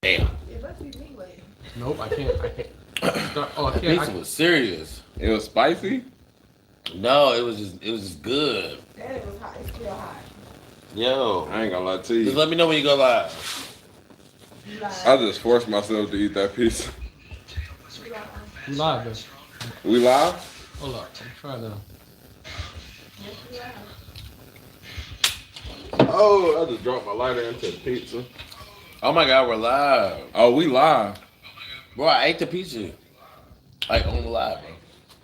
Damn. It must be me waiting. Nope, I can't. Oh, I The can't. pizza was serious. It was spicy. No, it was just good. And it was hot. It's still hot. Yo, I ain't gonna lie to just you. let me know when you go live. You lied. I just forced myself to eat that pizza. You lied. You live, man. We live? Hold up. I'm trying to. Yes, you lied. Oh, I just dropped my lighter into the pizza. Oh my God, we're live, Oh, we live. bro. I ate the pizza, like on the live, bro.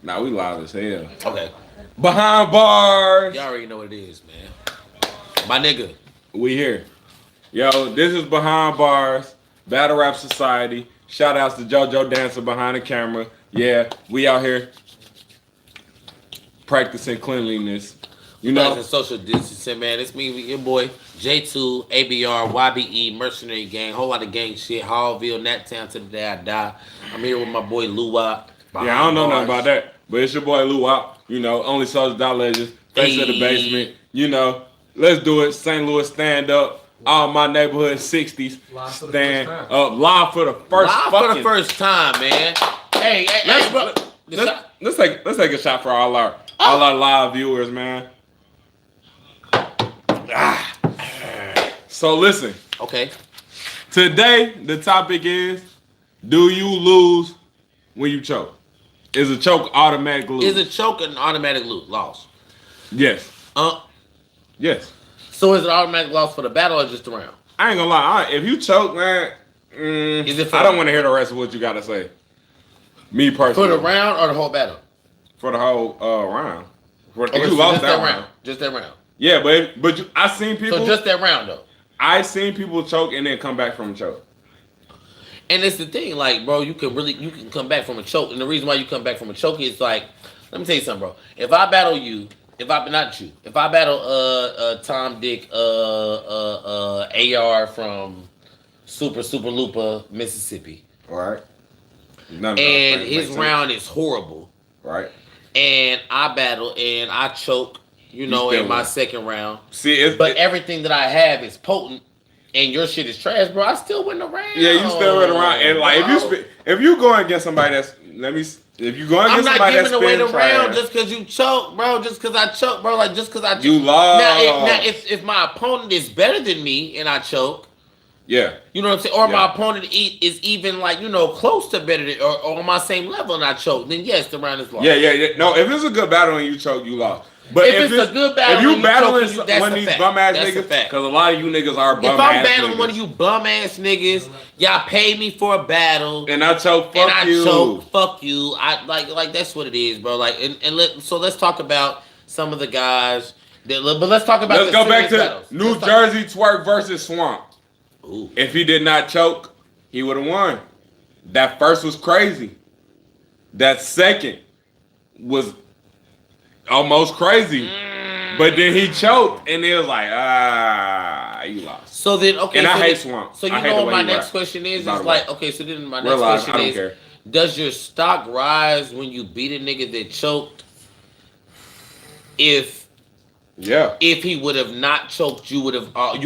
Nah, we live as hell. Okay, Behind bars. y'all already know what it is, man. My nigga. We here. Yo, this is Behind Bars, BattleRap Society. Shout outs to JoJodancer behind the camera. Yeah, we out here practicing cleanliness. You know, Practicing social distancing, man. It's me, your boy J2, ABR, YBE, Mercenary Gang, whole lot of gang shit. Hallville, Nattown to the day I die. I'm here with my boy LOU WOP. yeah, I don't know nothing about that, but it's your boy LOU WOP. You know, only Soldier Legends, face of the basement. You know, let's do it. St. Louis stand up. All my neighborhood 60s stand up live for the first Live fucking. for the first time, man. Hey, bro. Let's take a shot for all our live viewers, man. So listen. Okay. Today the topic is: do you lose when you choke? Is a choke automatic lose? Is a choke an automatic loss? Yes. Yes. So is it automatic loss for the battle or just the round? I ain't gonna lie. If you choke, man, Is it I don't want to hear the rest of what you gotta say. Me For personally. the round or the whole battle? For the whole round. If Okay, you so lost just that round. Just that round. Yeah, but I seen people. So just that round though. I seen people choke and then come back from a choke. And it's the thing, like, bro, you can come back from a choke. And the reason why you come back from a choke is like, let me tell you something, bro. If I battle you, if I battle Tom Dick AR from Super Lupa, Mississippi. All right. And his round is horrible. Right. And I battle and I choke, in my second round. See, but everything that I have is potent, and your shit is trash, bro. I still win the round. Yeah, you still win the round. And like, if you going against somebody that's if you going against somebody that's I'm not giving away the trash, round just because you choke, bro. Just because I choke, bro. Like just because I choke. You lost. Now, if my opponent is better than me and I choke. Yeah. You know what I'm saying? Or my opponent is even like, close to better than, or on my same level and I choke, then yes, the round is lost. Yeah. No, if it's a good battle and you choke, you lost. But if it's a good battle, if you battling that's one of these fact. bum ass That's a niggas, fact. because a lot of you niggas are bum ass niggas. If I'm battling one of you bum ass niggas, y'all pay me for a battle, and I choke, fuck you. I like that's what it is, bro. Like, so let's talk about some of the guys. But let's talk about. Let's go back to battles. New Jersey Twerk versus Swamp. Ooh. If he did not choke, he would have won. That first was crazy. That second was almost crazy. But then he choked, and it was like, you lost. So then, okay. And so I hate then, Swamp. So you know what my next question is? It's like, okay, so then my next question is, does your stock rise when you beat a nigga that choked? If he would have not choked, you would have lost.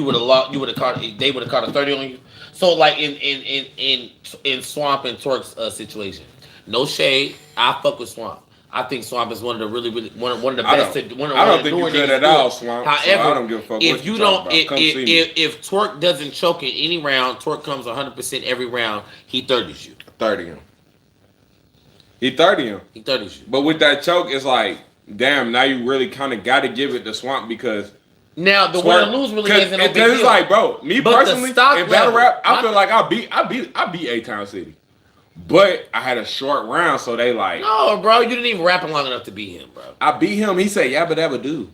They would have caught a 30 on you. So like in Swamp and Twerk's situation, no shade. I fuck with Swamp. I think Swamp is one of the one of the best. I don't think you're good at all, Swamp. However, so I don't give a fuck if what you don't, if Twerk doesn't choke in any round, Twerk comes 100% every round. He 30s you. 30 him. He 30 him. He 30s you. But with that choke, it's like, damn. Now you really kind of got to give it to Swamp because now the win or lose really isn't no big deal. It's like, bro, me but personally, in battle rap, I feel like I beat A-Town City. But I had a short round, so they like... No, bro, you didn't even rap long enough to beat him, bro. I beat him. He said, yabba dabba do.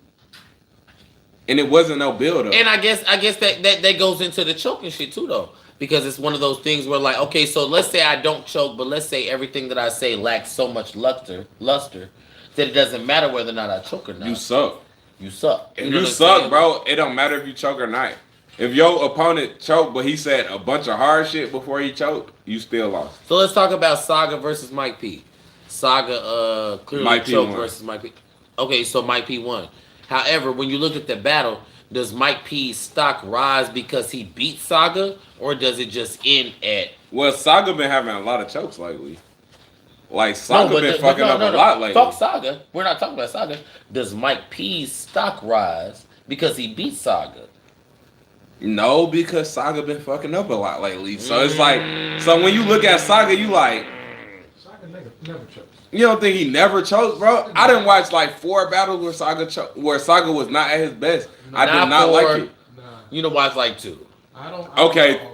And it wasn't no build-up. And I guess that goes into the choking shit, too, though. Because it's one of those things where, like, okay, so let's say I don't choke, but let's say everything that I say lacks so much luster that it doesn't matter whether or not I choke or not. You suck. You suck. If you suck, bro, it don't matter if you choke or not. If your opponent choked, but he said a bunch of hard shit before he choked, you still lost. So let's talk about Saga versus Mike P. Saga clearly choked versus Mike P. Okay, so Mike P won. However, when you look at the battle, Does Mike P's stock rise because he beat Saga, or does it just end at? Well, Saga been having a lot of chokes lately. Like Saga been fucking up a lot lately. Fuck Saga. We're not talking about Saga. Does Mike P's stock rise because he beat Saga? No, because Saga been fucking up a lot lately. So it's like, so when you look at Saga, you like, Saga never chokes. you don't think he never choked, bro? I didn't watch like 4 battles where Saga was not at his best. I did not like it. Nah, You know why it's like 2. I don't. Okay. Yeah.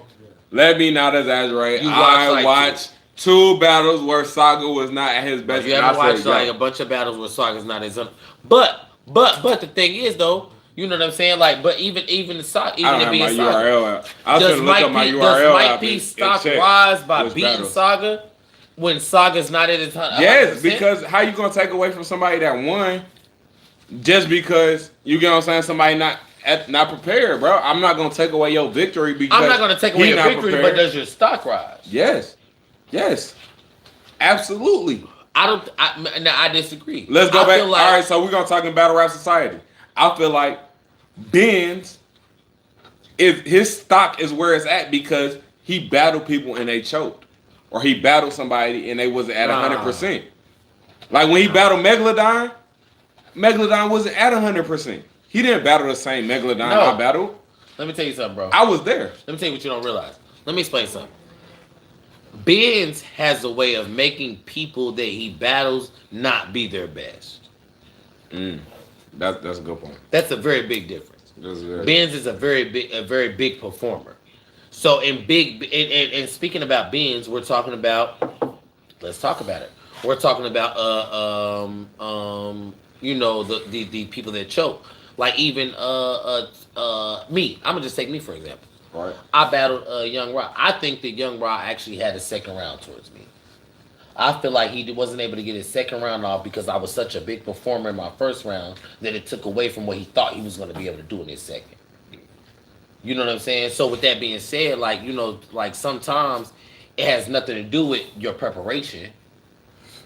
Let me not exaggerate. You I watched, like, watched 2 battles where Saga was not at his best. You and haven't I watched said, like yo. a bunch of battles where Saga's not his own. But the thing is though, you know what I'm saying? Like, but even the Saga, even I it don't being have my Saga, URL out. I was does gonna look Mike up my P, URL does Mike app P and stock check rise by which beating battles. Saga when Saga's not at his 100%? Yes, because how you gonna take away from somebody that won just because you get what I'm saying? Somebody not prepared, bro. I'm not gonna take away your victory because I'm not gonna take away he your not victory, prepared. but does your stock rise? Yes, absolutely. I disagree. Let's go I back. feel like- All right, so we're gonna talk in Battle Rap Society. I feel like Benz, if his stock is where it's at because he battled people and they choked, or he battled somebody and they wasn't at 100%. Like when he battled Megalodon wasn't at 100%. He didn't battle the same Megalodon I battled. Let me tell you something, bro. I was there. Let me tell you what you don't realize. Let me explain something. Benz has a way of making people that he battles not be their best. That's a good point. That's a very big difference. Benz is a very big performer. So and speaking about Benz, we're talking about. Let's talk about it. We're talking about you know, the people that choke. Like even me. I'm gonna just take me for example. Right. I battled Young Ra. I think that Young Ra actually had a second round towards me. I feel like he wasn't able to get his second round off because I was such a big performer in my first round that it took away from what he thought he was going to be able to do in his second. You know what I'm saying? So with that being said, like, you know, like sometimes it has nothing to do with your preparation.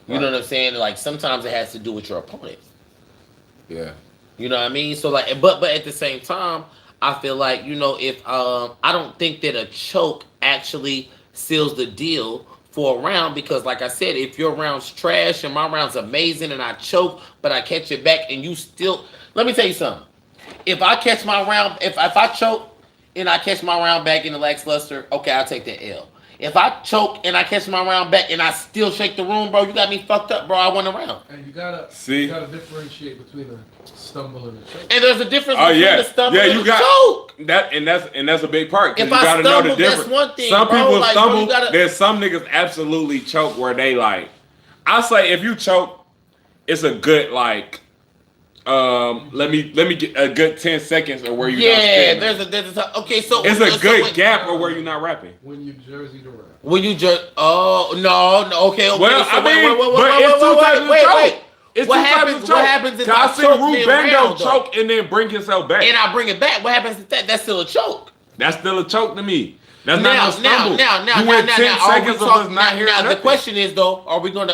You know what I'm saying? Like sometimes it has to do with your opponent. Yeah. You know what I mean? So like, but at the same time, I feel like, you know, if I don't think that a choke actually seals the deal for a round because, like I said, if your round's trash and my round's amazing and I choke, but I catch it back and you still, let me tell you something. If I catch my round, if I choke and I catch my round back in the lackluster, okay, I'll take that L. If I choke and I catch my round back and I still shake the room, bro, you got me fucked up, bro. I won the round. And you gotta differentiate between a stumble and a choke. And there's a difference between the stumble and the choke. That and that's a big part. If you I gotta stumble, know the difference. that's one thing. Some bro. people like, stumble. Bro, There's some niggas absolutely choke where they like. I say if you choke, it's a good like. Let me get a good 10 seconds of where you. Yeah, there's a okay. So it's a good wait, gap of where you're not rapping. When you jersey the rap. When you just no okay. Well, so I mean, but it's two types of choke. It's What two types happens? of What choke. happens if I I see choke Rue mid-round, Bango though? choke and then bring himself back. And I bring it back. What happens if that's still a choke? That's still a choke to me. That's not no stumble. Now, you went 10 seconds of us not hearing now, nothing. the question is though, are we gonna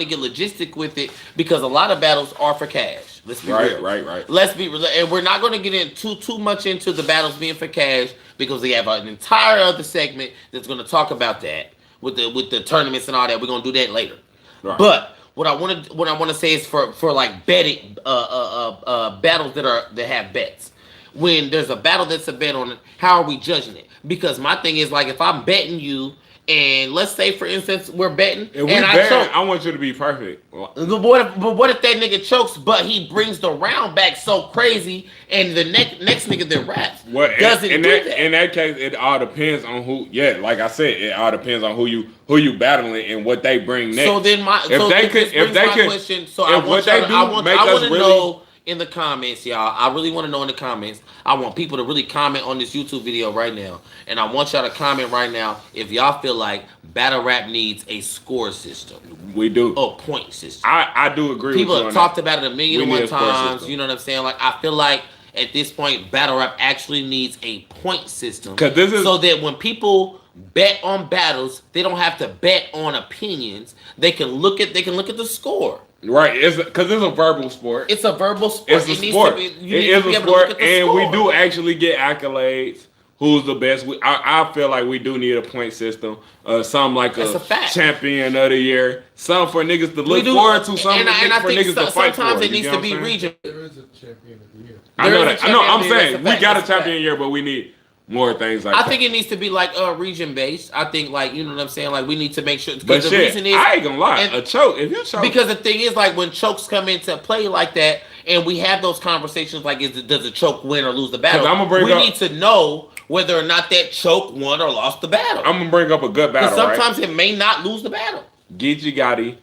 get logistic with it? Because a lot of battles are for cash. Let's be real. Right. Let's be real, and we're not gonna get into too much into the battles being for cash because we have an entire other segment that's gonna talk about that with the tournaments and all that. We're gonna do that later. Right. But what I want to say is for like betting battles that have bets. When there's a battle that's a bet on it, how are we judging it? Because my thing is like if I'm betting you, and let's say for instance we're betting, and I choke. I want you to be perfect. But what if that nigga chokes, but he brings the round back so crazy, and the next nigga that raps doesn't do that? In that case, it all depends on who. Yeah, like I said, it all depends on who you battling and what they bring next. So then question. So I want to know in the comments, y'all. I really want to know in the comments. I want people to really comment on this YouTube video right now, and I want y'all to comment right now if y'all feel like battle rap needs a score system. We do. A point system. I do agree. People with you have on talked that. about it a million and one times. You know what I'm saying? Like I feel like at this point, battle rap actually needs a point system. So that when people bet on battles, they don't have to bet on opinions. They can look at the score. Right, it's because it's a verbal sport. It's a verbal sport. It's a It sport. Needs to be, you It need is to be a able to look sport, at the and we score. do actually get accolades. Who's the best? I feel like we do need a point system. Something like That's a fact. champion of the year. Something for niggas to look do, forward to. Something and I for think niggas to fight for. sometimes it You needs get to what be I'm saying? region. There is a champion of the year. I know There that. is a I know. I'm champion of the year. saying That's a we fact. got a That's a champion fact. year, but we need more things like I that. think it needs to be like region based. I think like you know what I'm saying. Like we need to make sure. But Because the shit, reason is I ain't gonna lie. and- A choke. If you choke, because the thing is like when chokes come into play like that, and we have those conversations like does a choke win or lose the battle? 'Cause I'ma bring we up- need to know whether or not that choke won or lost the battle. I'm gonna bring up a good Because battle. sometimes Right? it may not lose the battle. Geechee Gotti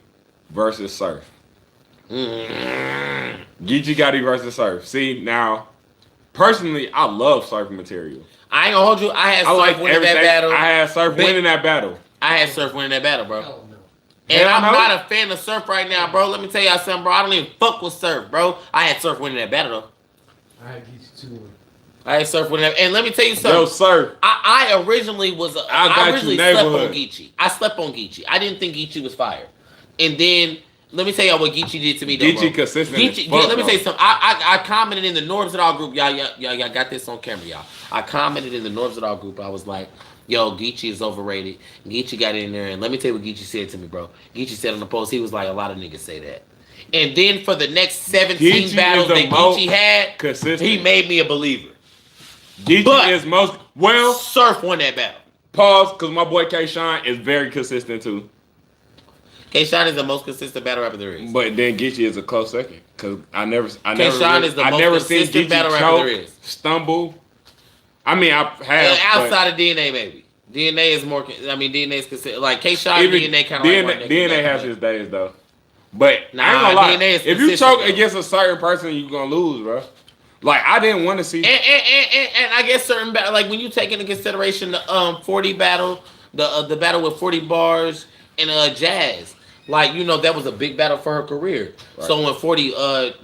versus Surf. Mm. Geechee Gotti versus Surf. See now, personally, I love Surf material. I ain't gonna hold you. I had I Surf like winning everything. that battle. I had Surf Big- winning that battle. I had Surf winning that battle, bro. Hell no. And Hell I'm no. not a fan of Surf right now, bro. Let me tell y'all something, bro. I don't even fuck with Surf, bro. I had Surf winning that battle, though. I had Geechee 2. I had Surf winning that. And let me tell you Yo, something. Surf. I originally was. I got I you, originally slept on neighborhood. Geechee. I slept on Geechee. I didn't think Geechee was fire. And then let me tell y'all what Geechee did to me, though, Geechee bro. consistent. Geechee, as fuck, let me though. tell you something. I commented in the Norbs at All group. Y'all got this on camera, y'all. I commented in the Norbs at All group. I was like, yo, Geechee is overrated. Geechee got in there, and let me tell you what Geechee said to me, bro. Geechee said on the post, he was like, a lot of niggas say that. And then for the next 17 Geechee battles is the that most Geechee had, consistent. he made me a believer. Geechee but- is most well. Surf won that battle. Pause, because my boy K Shine is very consistent too. K-Shine is the most consistent battle rapper there is. But then Geechee is a close second because I never K-Shine really- is the I most never seen consistent Geechee battle rapper choke, there is. stumble. I mean, I have Outside of DNA, maybe. DNA is more. I mean, DNA is considered like K-Shine. even DNA kind of DNA has his days though. But Nah, I ain't gonna lie. DNA is If you consistent, choke though. against a certain person, you gonna lose, bro. Like I didn't want to see. And I guess certain battle, like when you take into consideration the 40 battle, the battle with 40 bars and Jazz, like you know that was a big battle for her career. Right. So when 40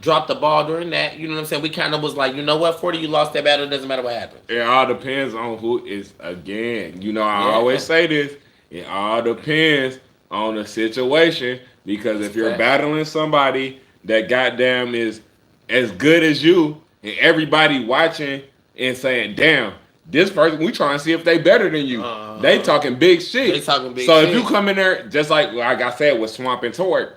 dropped the ball during that, you know what I'm saying, we kind of was like, you know what, 40, you lost that battle. It doesn't matter what happened. It all depends on who is again. You know, I Yeah. always say this. It all depends on the situation because if you're Fact. battling somebody that goddamn is as good as you, and everybody watching and saying, "Damn, this person, we trying to see if they better than you." They talking big shit. They talking big so shit. if you come in there just like I said with Swamp and Twerk,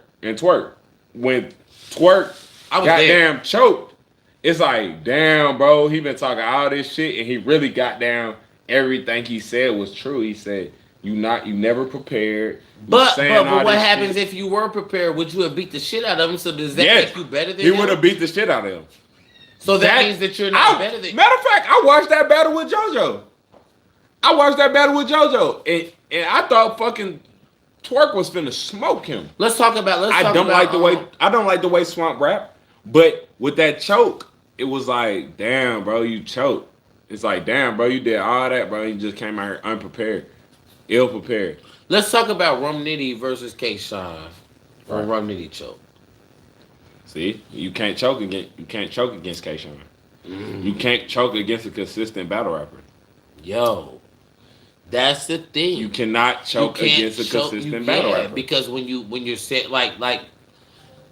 when Twerk I was goddamn choked, it's like, damn, bro, he been talking all this shit and he really got down. Everything he said was true. He said, you never prepared. You But saying all what this happens shit." if you were prepared? Would you have beat the shit out of him? So does that Yes. make you better than He him? would have beat the shit out of him. So that means that you're not better than. Matter of fact, I watched that battle with JoJo. And I thought fucking Twerk was finna smoke him. Let's talk about. I don't like the way Swamp rap, but with that choke, it was like, damn, bro, you choked. It's like, damn, bro, you did all that, bro. You just came out here unprepared, ill prepared. Let's talk about Rum Nitty versus K-Shine. Or Rum Nitty choke. See, you can't choke against K-Shine. You can't choke against a consistent battle rapper. Yo, that's the thing. You cannot choke against a consistent battle rapper. Because when you're set like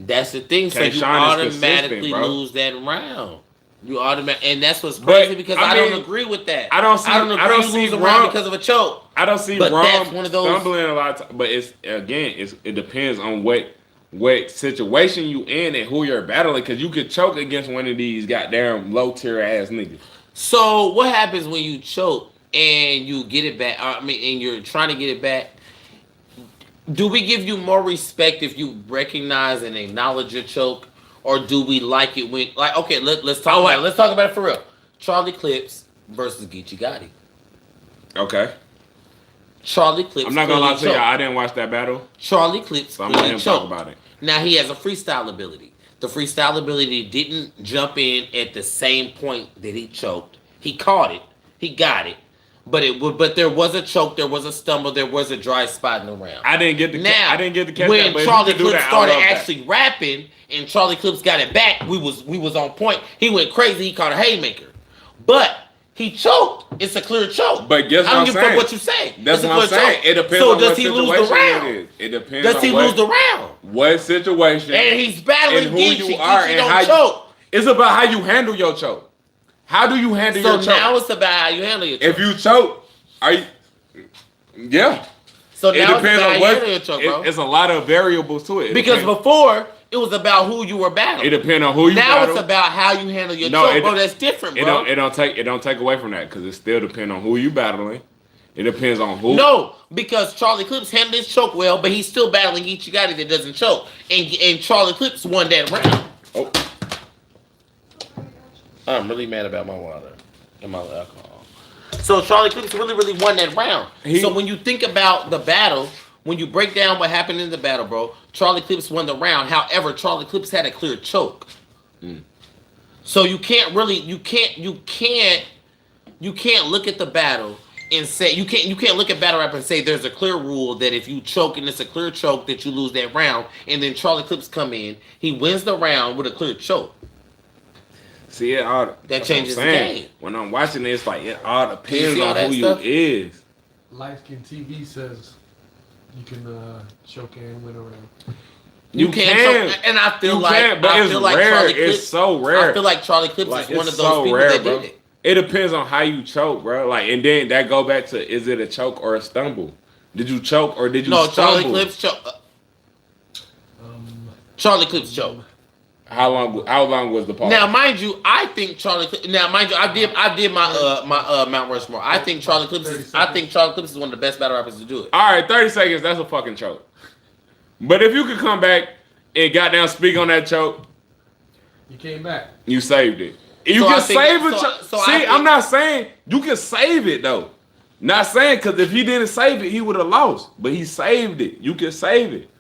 that's the thing. So you K-Shine is automatically consistent, bro. lose that round. You automatically, and that's what's crazy But, because I I don't mean, agree with that. I don't you see lose a Rum- round because of a choke. I don't see But Rom that's one of those- stumbling a lot of times, but it depends on what situation you in and who you're battling, because you could choke against one of these goddamn low tier ass niggas. So what happens when you choke and you get it back? And you're trying to get it back. Do we give you more respect if you recognize and acknowledge your choke, or do we like it when okay? Let's talk about it. Let's talk about it for real. Charlie Clips versus Geechee Gotti. Okay, Charlie Clips. I'm not gonna lie to clearly you, I choked. didn't watch that battle, Charlie Clips. so I'm letting him clearly talk choked. about it. Now he has a freestyle ability. The freestyle ability didn't jump in at the same point that he choked. He caught it. He got it. But there was a choke. There was a stumble. There was a dry spot in the round. I didn't get the catch that. When But if Charlie you could do Clips that, I started love that. actually rapping and Charlie Clips got it back, we was on point. He went crazy. He caught a haymaker. But He choked. It's a clear choke. But guess what I I'm don't give a saying? fuck what you say. That's It's a what I'm clear saying. choke. It depends so on does what he lose situation the round? it is. It depends Does on he lose the round? what situation And he's battling and who Geechee. you are Geechee and don't how choke. It's about how you handle your choke. How do you handle your So choke? now it's about how you handle your choke. If you choke, are you? Yeah. So It now it's depends about how on you what. handle your choke, bro. It's a lot of variables to it. Because before it was about who you were battling. It depends on who you now battle. it's about how you handle your choke, bro. That's different, bro. It don't take away from that because it still depends on who you battling. It depends on who. No, because Charlie Clips handled his choke well, but he's still battling Ichigati that doesn't choke, and Charlie Clips won that round. Oh. I'm really mad about my water and my alcohol. So Charlie Clips really won that round. So when you think about the battle, when you break down what happened in the battle, bro, Charlie Clips won the round. However, Charlie Clips had a clear choke. So you can't look at the battle and say you can't look at battle rap and say there's a clear rule that if you choke and it's a clear choke that you lose that round, and then Charlie Clips come in, he wins the round with a clear choke. See, that changes the game. When I'm watching this, it's like it all depends all on that who stuff? you is. Light Skin TV says you can choke and win around. You can't choke, and I feel like but I it's feel like rare. Charlie Clips, It's so rare. I feel like Charlie Clips Like, is one of it's those so people rare, that bro. did it. It depends on how you choke, bro. Like, and then that go back to is it a choke or a stumble? Did you choke or did you No, stumble? Charlie Clips choke. Charlie Clips choke. How long was the pause? Now, mind you, I think Charlie. Now, mind you, I did my Mount Rushmore. I think Charlie Clips is one of the best battle rappers to do it. All right, 30 seconds. That's a fucking choke. But if you could come back and goddamn speak on that choke, you came back. You saved it. You So can I think- save it. so- so I See, think- I'm not saying you can save it though. Not saying because if he didn't save it, he would have lost. But he saved it. You can save it.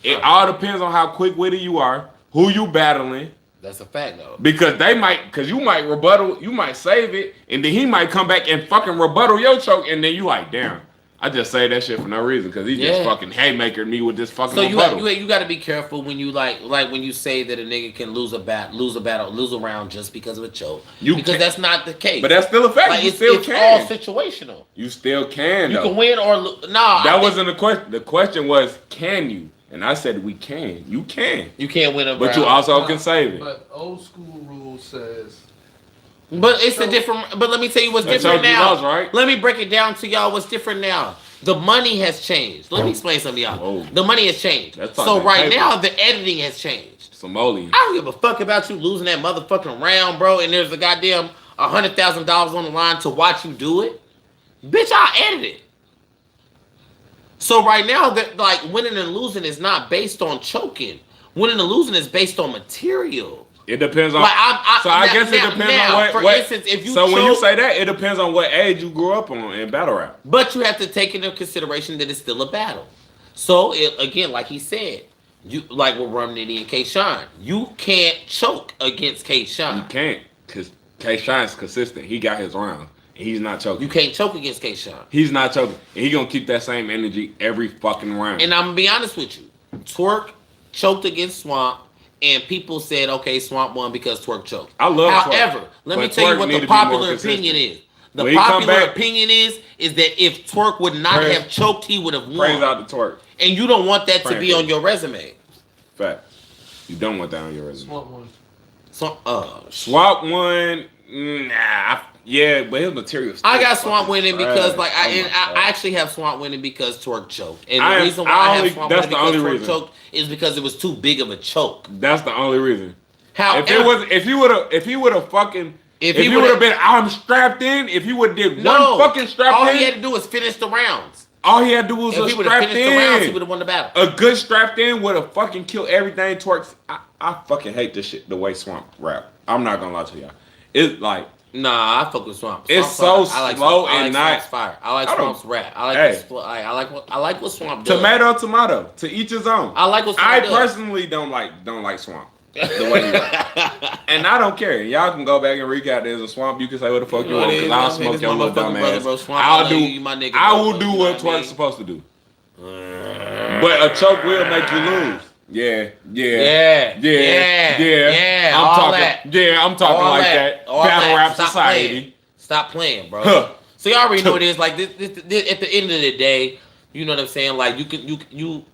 It all depends on how quick-witted you are, who you battling. That's a fact, though. Because you might rebuttal, you might save it, and then he might come back and fucking rebuttal your choke, and then you like, damn, I just say that shit for no reason because he just fucking haymakered me with this fucking rebuttal. So you got to be careful when you like when you say that a nigga can lose a round just because of a choke. Because that's not the case. But that's still a fact. Like, You it's still all can. situational. You still can. You though. can win or lose. Nah, That wasn't the question. The question was, can you? And I said we can. You can. You can't win a But round. you also can save it. But old school rule says. But it's a different. But let me tell you what's That's different how you now. lost, right? Let me break it down to y'all. What's different now? The money has changed. Let me explain something to y'all. Whoa. The money has changed. That's So talking right paper. now the editing has changed. Somalian. I don't give a fuck about you losing that motherfucking round, bro. And there's a goddamn $100,000 on the line to watch you do it. Bitch, I'll edit it. So right now, that like winning and losing is not based on choking. Winning and losing is based on material. It depends on. Like, I guess it depends on what. For what instance, if you so when you choke- say that, it depends on what age you grew up on in battle rap. But you have to take into consideration that it's still a battle. So again, like he said, you like with Rum Nitty and K-Shine, you can't choke against K-Shine. You can't because K-Shine's consistent. He got his round. He's not choking. You can't choke against K-Shine. He's not choking. And he gonna keep that same energy every fucking round. And I'm gonna be honest with you, Twerk choked against Swamp, and people said, okay, Swamp won because Twerk choked. I love Twerk, However, let me but tell you Twerk what need the to be more popular consistent. opinion is. The When he come popular back- opinion is that if Twerk would not Praise- have choked, he would have won. Praise out the Twerk. And you don't want that to Praise be out. on your resume. Fact. You don't want that on your resume. Swamp one. So, Swap one, nah. Yeah, but his material. I got Swamp winning because, like, Oh I actually have Swamp winning because Twerk choked, and I the am- reason why I I only- have Swamp that's winning the only because Twerk reason. choked is because it was too big of a choke. That's the only reason. However, If he would have fucking. If If he he would have would've- been, I'm strapped in. If he would have did no, one fucking strapped all in, he had to do was finish the rounds. all he had to do was If a he would have strapped finished the rounds, he in. would have won the battle. A good strapped in would have fucking killed everything. Twerks. I fucking hate this shit. The way Swamp rap. I'm not gonna lie to y'all. It's like Nah, I fuck with Swamp. It's Swamp's so fire. I like slow Swamp. I like and not- Swamp's fire. I like I don't- Swamp's rap. I like Hey. I like what Swamp does. tomato. To each his own. I like what Swamp I does. personally don't like Swamp. The way he rap. And I don't care. Y'all can go back and recap this. A Swamp, you can say what the fuck you want because I'll smoke your little dumb ass. I'll do. You my nigga, I bro. will do You know what I Twerk's mean? supposed to do. But a choke will make you lose. Yeah. Yeah. I'm all talking. that. Yeah, I'm talking All like that. that. All Battle that. Rap Stop Society. playing. Stop playing, bro. Huh. So you already know what it is. Like this, at the end of the day, you know what I'm saying. Like you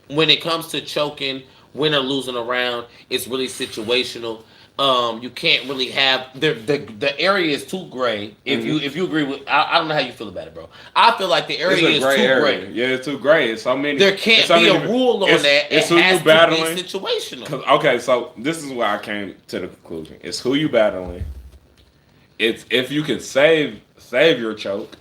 when it comes to choking, win or losing a round, it's really situational. You can't really have the area is too gray. If you agree with, I don't know how you feel about it, bro. I feel like the area is too gray. Yeah, it's too gray. It's so many. There can't be a rule on that. It's it who has you battling. to be situational. Okay, so this is where I came to the conclusion. It's who you battling. It's if you can save your choke.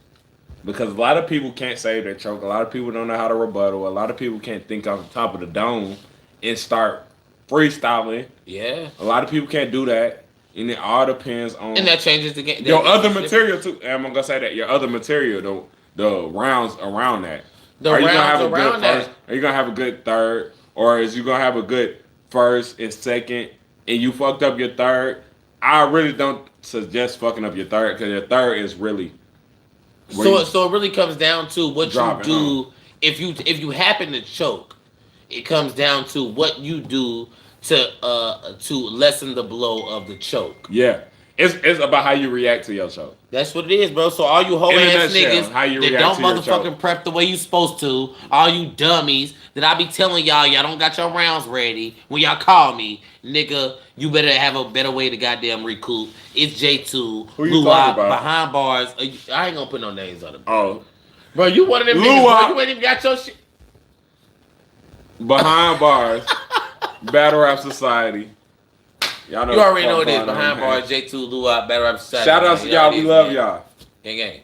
Because a lot of people can't save their choke. A lot of people don't know how to rebuttal. A lot of people can't think off the top of the dome and start freestyling. Yeah. A lot of people can't do that. And it all depends on... And that changes the game. Your other material, too. And I'm going to say that. Your other material, the rounds around that. Are you going to have a good first? Are you going to have a good third? Or is you going to have a good first and second and you fucked up your third? I really don't suggest fucking up your third because your third is really... So it really comes down to what you do. Home. If you happen to choke, it comes down to what you do to lessen the blow of the choke. Yeah, it's about how you react to your choke. That's what it is, bro. So all you hoe ass niggas that don't motherfucking prep the way you supposed to, all you dummies that I be telling y'all don't got your rounds ready when y'all call me, nigga. You better have a better way to goddamn recoup. It's J2, Who you talking about? behind bars. I ain't gonna put no names on it. Oh, bro, you one of them niggas. Bro, you ain't even got your shit. Behind bars, BattleRap Society. Y'all know you already know what it is. Behind bars, J2, LOU WOP, BattleRap Society. Shout out to y'all. We love y'all. Gang gang.